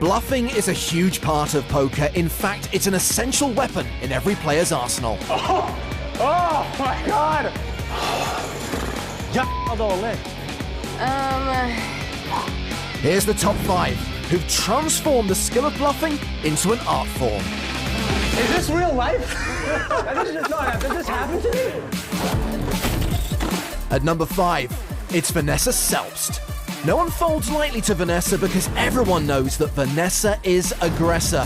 Bluffing is a huge part of poker. In fact, it's an essential weapon in every player's arsenal. Oh my God! Here's the top 5 who've transformed the skill of bluffing into an art form. Is this real life? Does this happen to me? At number 5, it's Vanessa Selbst. No one folds lightly to Vanessa because everyone knows that Vanessa is aggressor.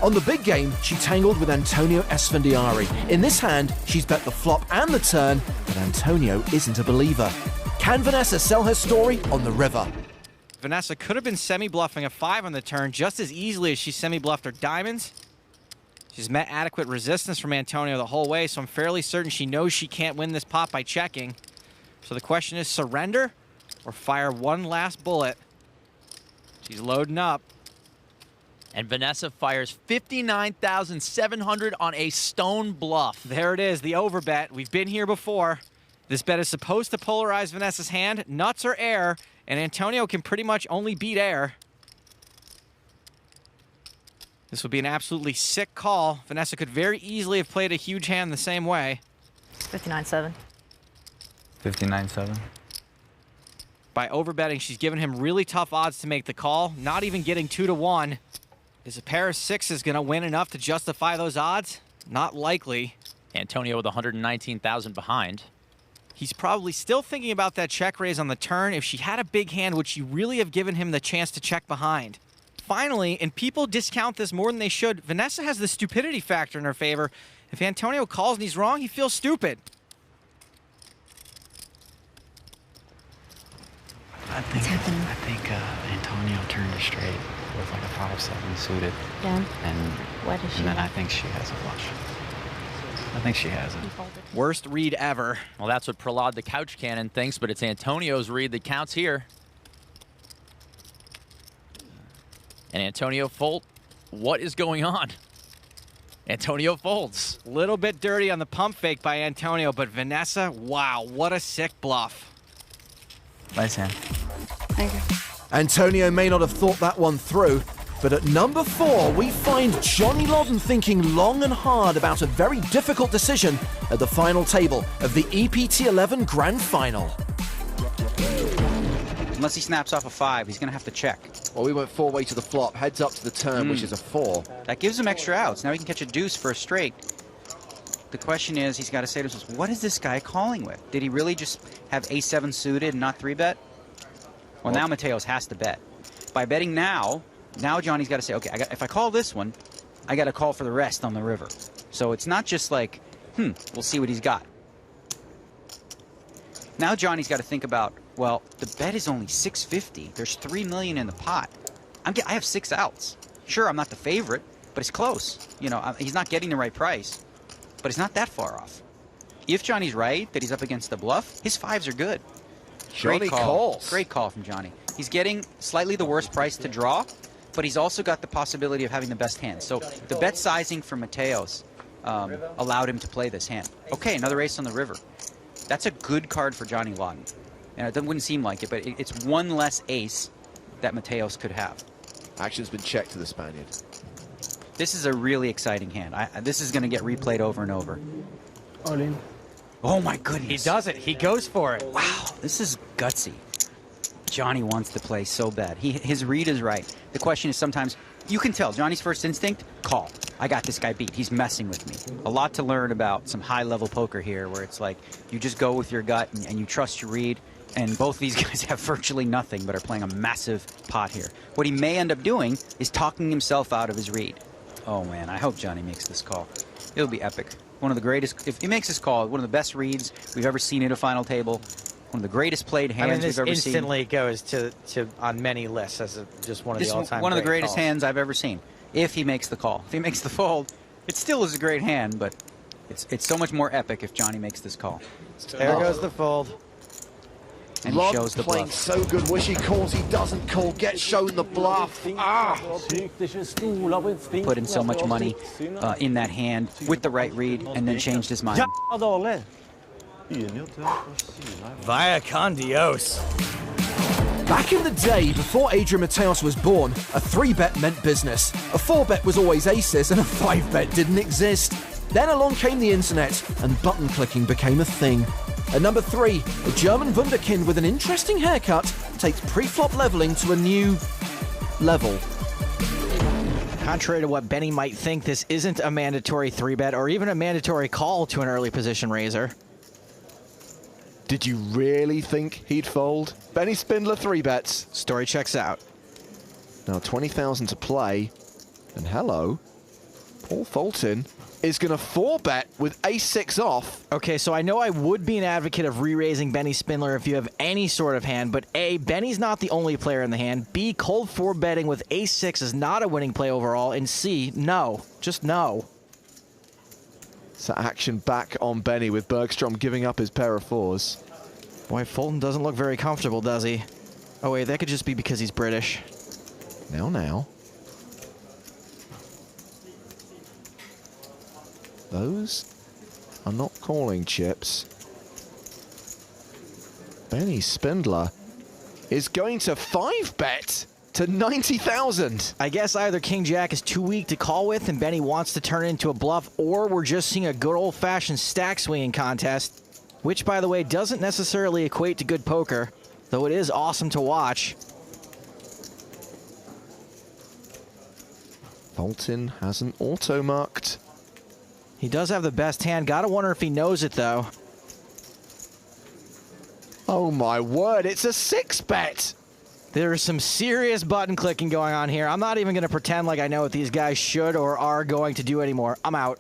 On the big game, she tangled with Antonio Esfandiari. In this hand, she's bet the flop and the turn, but Antonio isn't a believer. Can Vanessa sell her story on the river? Vanessa could have been semi-bluffing a 5 on the turn just as easily as she semi-bluffed her diamonds. She's met adequate resistance from Antonio the whole way, so I'm fairly certain she knows she can't win this pot by checking. So the question is, surrender or fire one last bullet? She's loading up. And Vanessa fires 59,700 on a stone bluff. There it is, the overbet. We've been here before. This bet is supposed to polarize Vanessa's hand, nuts or air, and Antonio can pretty much only beat air. This would be an absolutely sick call. Vanessa could very easily have played a huge hand the same way. 59-7. 59-7. By overbetting, she's given him really tough odds to make the call, not even getting 2-1. Is a pair of 6s going to win enough to justify those odds? Not likely. Antonio with 119,000 behind. He's probably still thinking about that check raise on the turn. If she had a big hand, would she really have given him the chance to check behind? Finally, and people discount this more than they should, Vanessa has the stupidity factor in her favor. If Antonio calls and he's wrong, he feels stupid. I think Antonio turned it straight with like a 5-7 suited. Yeah. And, What does she and then have? I think she has a flush. I think she has it. Worst read ever. Well, that's what Prahlad the Couch Cannon thinks, but it's Antonio's read that counts here. And Antonio fold. What is going on? Antonio folds. Little bit dirty on the pump fake by Antonio, but Vanessa, wow, what a sick bluff. Nice hand. Thank you. Antonio may not have thought that one through, but at number 4, we find Johnny Lodden thinking long and hard about a very difficult decision at the final table of the EPT 11 Grand Final. Unless he snaps off a 5, he's going to have to check. Well, we went 4-way to the flop, heads up to the turn, which is a 4. That gives him extra outs. Now he can catch a deuce for a straight. The question is, he's got to say to himself, what is this guy calling with? Did he really just have A7 suited and not 3-bet? Well, now Mateos has to bet. By betting now Johnny's got to say, okay, if I call this one, I got to call for the rest on the river. So it's not just like, we'll see what he's got. Now Johnny's got to think about, well, the bet is only 650. There's $3 million in the pot. I have 6 outs. Sure, I'm not the favorite, but it's close. You know, he's not getting the right price, but it's not that far off. If Johnny's right that he's up against the bluff, his 5s are good. Johnny calls. Great call from Johnny. He's getting slightly the worst price to draw, but he's also got the possibility of having the best hand. So the bet sizing for Mateos allowed him to play this hand. Okay, another ace on the river. That's a good card for Johnny Lodden. And it wouldn't seem like it, but it's one less ace that Mateos could have. Action's been checked to the Spaniard. This is a really exciting hand. This is going to get replayed over and over. All in. Oh my goodness. He does it. He goes for it. Wow, this is gutsy. Johnny wants to play so bad. His read is right. The question is sometimes, you can tell, Johnny's first instinct, call. I got this guy beat. He's messing with me. A lot to learn about some high-level poker here where it's like you just go with your gut and you trust your read, and both these guys have virtually nothing but are playing a massive pot here. What he may end up doing is talking himself out of his read. Oh, man, I hope Johnny makes this call. It'll be epic. One of the greatest, if he makes this call, one of the best reads we've ever seen at a final table. One of the greatest played hands we've ever seen. Instantly goes to on many lists as just one of the all-time one of the greatest calls. hands I've ever seen. If he makes the call, if he makes the fold, it still is a great hand, but it's so much more epic if Johnny makes this call. There goes the fold. And he shows the playing bluff. so good. Wish he calls, he doesn't call. Get shown the bluff. Put in so much money in that hand with the right read, and then changed his mind. Vaya con Dios. Back in the day, before Adrian Mateos was born, a 3-bet meant business. A 4-bet was always aces, and a 5-bet didn't exist. Then along came the internet, and button clicking became a thing. At number 3, a German wunderkind with an interesting haircut takes pre-flop leveling to a new level. Contrary to what Benny might think, this isn't a mandatory 3-bet or even a mandatory call to an early position raiser. Did you really think he'd fold? Benny Spindler 3-bets. Story checks out. Now 20,000 to play. And hello, Paul Fulton is going to 4-bet with ace-6 off. Okay, so I know I would be an advocate of re-raising Benny Spindler if you have any sort of hand, but A, Benny's not the only player in the hand. B, cold 4-betting with ace-6 is not a winning play overall. And C, no. Just no. So action back on Benny with Bergstrom giving up his pair of 4s. Boy, Fulton doesn't look very comfortable, does he? Oh, wait, that could just be because he's British. Now. Those are not calling chips. Benny Spindler is going to 5-bet to 90,000. I guess either King Jack is too weak to call with and Benny wants to turn it into a bluff, or we're just seeing a good old-fashioned stack swinging contest, which, by the way, doesn't necessarily equate to good poker, though it is awesome to watch. Fulton hasn't auto-marked. He does have the best hand. Gotta wonder if he knows it, though. Oh my word, it's a 6-bet. There is some serious button clicking going on here. I'm not even going to pretend like I know what these guys should or are going to do anymore. I'm out.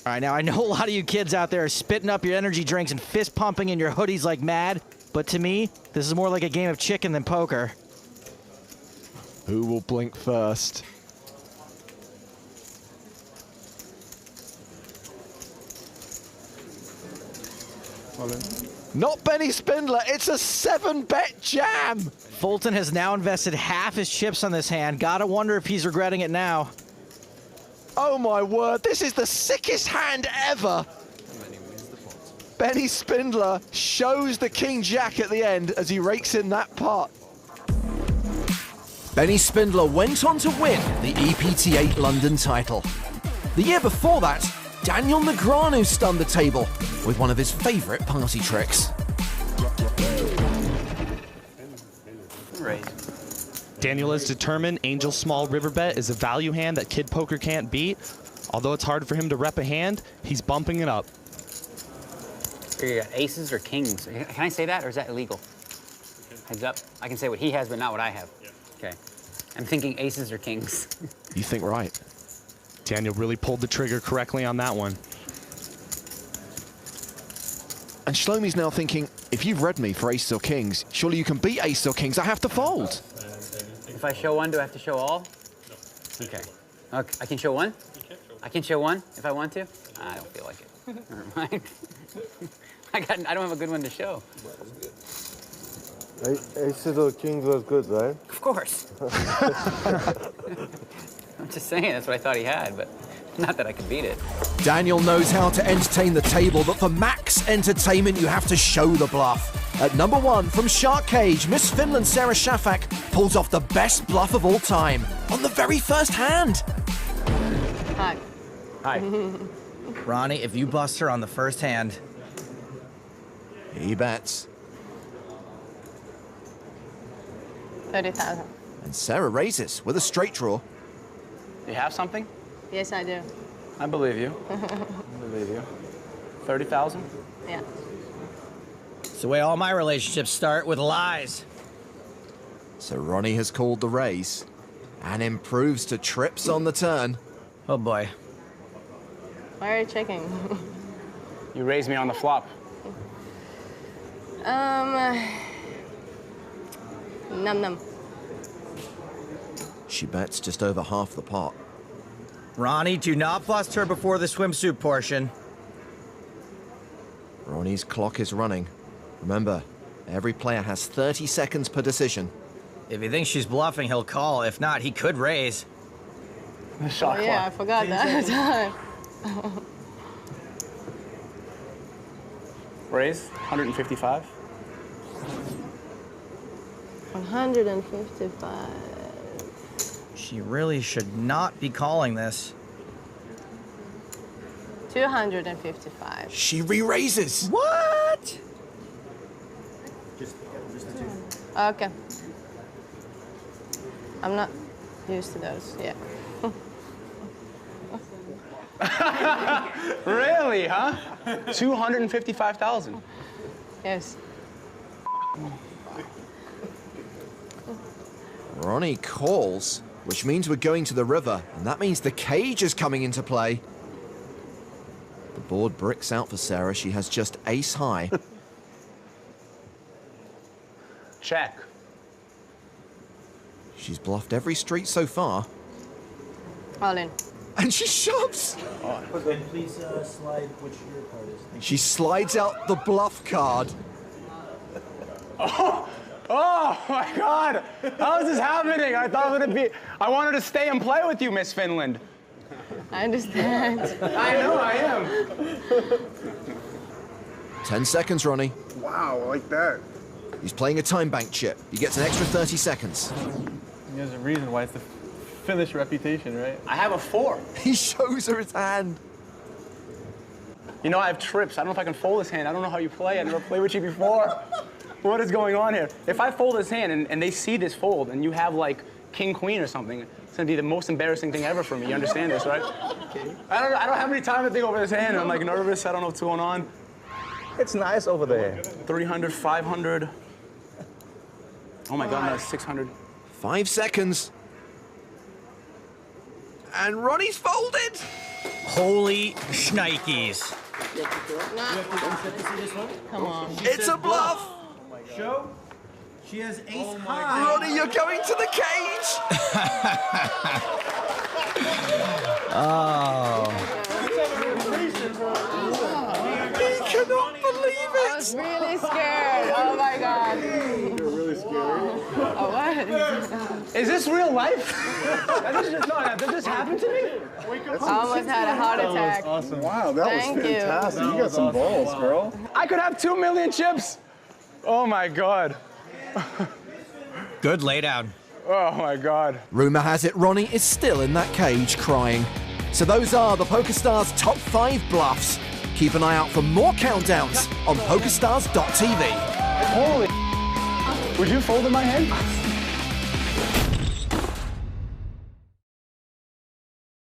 All right, now I know a lot of you kids out there are spitting up your energy drinks and fist pumping in your hoodies like mad, but to me, this is more like a game of chicken than poker. Who will blink first? Not Benny Spindler, it's a 7-bet jam! Fulton has now invested half his chips on this hand. Gotta wonder if he's regretting it now. Oh my word, this is the sickest hand ever! Benny Spindler shows the King Jack at the end as he rakes in that pot. Benny Spindler went on to win the EPT8 London title. The year before that, Daniel Negreanu stunned the table with one of his favorite party tricks. Daniel is determined Angel Small River Bet is a value hand that Kid Poker can't beat. Although it's hard for him to rep a hand, he's bumping it up. You got aces or kings? Can I say that, or is that illegal? Heads up. I can say what he has, but not what I have. Okay. I'm thinking aces or kings. You think right. Daniel really pulled the trigger correctly on that one. And Shlomi's now thinking, if you've read me for aces or kings, surely you can beat aces or kings. I have to fold. If I show one, do I have to show all? No. Okay. I can show one? I can show one if I want to? I don't feel like it. Never mind. I don't have a good one to show. Aces or kings was good, right? Of course. I'm just saying that's what I thought he had, but not that I could beat it. Daniel knows how to entertain the table, but for max entertainment, you have to show the bluff. At number 1, from Shark Cage, Miss Finland Sarah Shafak pulls off the best bluff of all time on the very first hand. Hi. Hi. Ronnie, if you bust her on the first hand... He bets. 30,000. And Sarah raises with a straight draw. You have something? Yes, I do. I believe you. I believe you. 30,000? Yeah. It's the way all my relationships start, with lies. So Ronnie has called the raise and improves to trips on the turn. Oh boy. Why are you checking? You raised me on the flop. Num. She bets just over half the pot. Ronnie, do not bust her before the swimsuit portion. Ronnie's clock is running. Remember, every player has 30 seconds per decision. If he thinks she's bluffing, he'll call. If not, he could raise. The shot Oh, yeah, I forgot that. Raise, 155. 155. She really should not be calling this. 255. She re-raises. What? Okay. I'm not used to those, yeah. Really, huh? 255,000. Yes. Ronnie calls, which means we're going to the river, and that means the cage is coming into play. The board bricks out for Sarah. She has just ace high. Check. She's bluffed every street so far. All in. And she shoves! Please slide which your card is. She slides out the bluff card. Oh my God! How is this happening? I thought it would be. I wanted to stay and play with you, Miss Finland. I understand. I know I am. 10 seconds, Ronnie. Wow, like that. He's playing a time bank chip. He gets an extra 30 seconds. There's a reason why it's the Finnish reputation, right? I have a 4. He shows her his hand. You know, I have trips. I don't know if I can fold this hand. I don't know how you play. I never played with you before. What is going on here? If I fold this hand and they see this fold and you have like king, queen or something, it's gonna be the most embarrassing thing ever for me. You understand this, right? Okay. I don't have any time to think over this hand. I'm like nervous. I don't know what's going on. It's nice over there. 300, 500. Oh my God, that's 600. 5 seconds. And Ronnie's folded. Holy shnikes. Come on. It's a bluff. Show. She has ace high. Ronnie, you're going to the cage. Oh. He cannot believe I was it. really scared. Oh my God. You're really scary. Oh, what? Is this real life? Did this happen to me? I almost had a heart attack. Awesome. Wow, that Thank was you. fantastic. You got some balls, girl. I could have 2 million chips. Oh my God. Good laydown. Oh my God. Rumour has it Ronnie is still in that cage crying. So those are the PokerStars top 5 bluffs. Keep an eye out for more countdowns on PokerStars.tv. Holy. Would you fold in my hand?